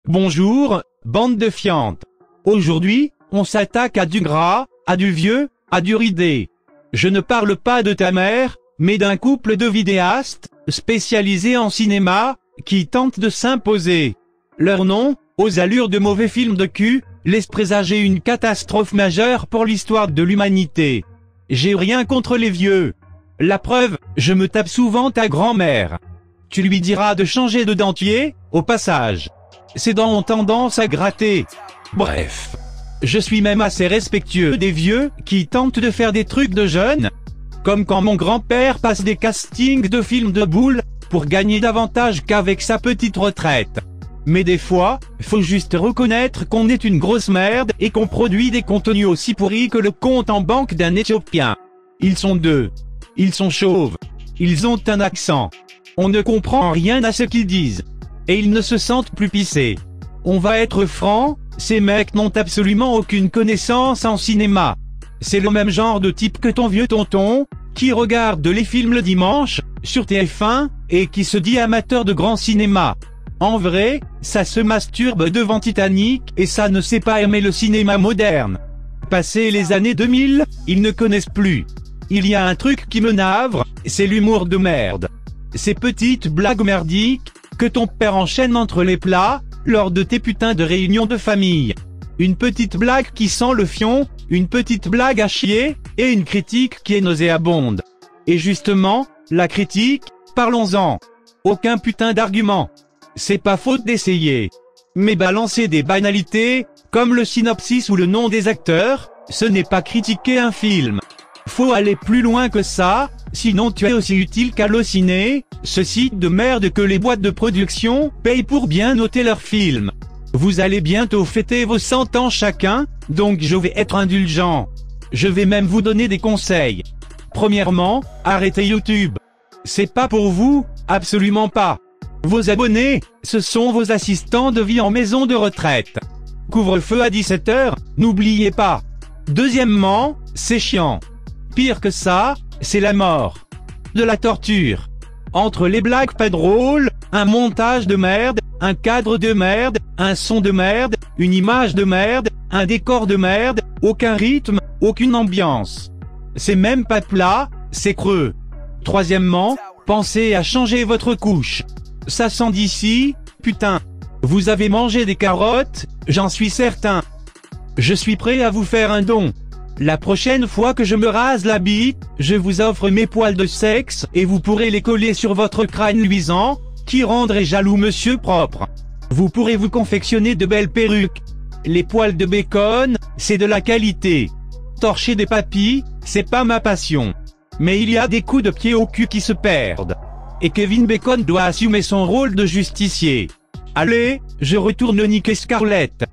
Bonjour, bande de fientes. Aujourd'hui, on s'attaque à du gras, à du vieux, à du ridé. Je ne parle pas de ta mère, mais d'un couple de vidéastes, spécialisés en cinéma, qui tentent de s'imposer. Leur nom, aux allures de mauvais films de cul, laisse présager une catastrophe majeure pour l'histoire de l'humanité. J'ai rien contre les vieux. La preuve, je me tape souvent ta grand-mère. Tu lui diras de changer de dentier, au passage. Ses dents ont tendance à gratter. Bref. Je suis même assez respectueux des vieux qui tentent de faire des trucs de jeunes. Comme quand mon grand-père passe des castings de films de boules, pour gagner davantage qu'avec sa petite retraite. Mais des fois, faut juste reconnaître qu'on est une grosse merde et qu'on produit des contenus aussi pourris que le compte en banque d'un Éthiopien. Ils sont deux. Ils sont chauves. Ils ont un accent. On ne comprend rien à ce qu'ils disent. Et ils ne se sentent plus pissés. On va être franc, ces mecs n'ont absolument aucune connaissance en cinéma. C'est le même genre de type que ton vieux tonton, qui regarde les films le dimanche, sur TF1, et qui se dit amateur de grand cinéma. En vrai, ça se masturbe devant Titanic, et ça ne sait pas aimer le cinéma moderne. Passé les années 2000, ils ne connaissent plus. Il y a un truc qui me navre, c'est l'humour de merde. Ces petites blagues merdiques, que ton père enchaîne entre les plats, lors de tes putains de réunions de famille. Une petite blague qui sent le fion, une petite blague à chier, et une critique qui est nauséabonde. Et justement, la critique, parlons-en. Aucun putain d'argument. C'est pas faute d'essayer. Mais balancer des banalités, comme le synopsis ou le nom des acteurs, ce n'est pas critiquer un film. Faut aller plus loin que ça, sinon tu es aussi utile qu'Allociné, ce site de merde que les boîtes de production payent pour bien noter leurs films. Vous allez bientôt fêter vos 100 ans chacun, donc je vais être indulgent. Je vais même vous donner des conseils. Premièrement, arrêtez YouTube. C'est pas pour vous, absolument pas. Vos abonnés, ce sont vos assistants de vie en maison de retraite. Couvre-feu à 17h, n'oubliez pas. Deuxièmement, c'est chiant. Pire que ça, c'est la mort. De la torture. Entre les blagues pas drôles, un montage de merde, un cadre de merde, un son de merde, une image de merde, un décor de merde, aucun rythme, aucune ambiance. C'est même pas plat, c'est creux. Troisièmement, pensez à changer votre couche. Ça sent d'ici, putain. Vous avez mangé des carottes, j'en suis certain. Je suis prêt à vous faire un don. La prochaine fois que je me rase la bite, je vous offre mes poils de sexe et vous pourrez les coller sur votre crâne luisant, qui rendrait jaloux monsieur propre. Vous pourrez vous confectionner de belles perruques. Les poils de bacon, c'est de la qualité. Torcher des papilles, c'est pas ma passion. Mais il y a des coups de pied au cul qui se perdent. Et Kevin Bacon doit assumer son rôle de justicier. Allez, je retourne niquer Scarlett.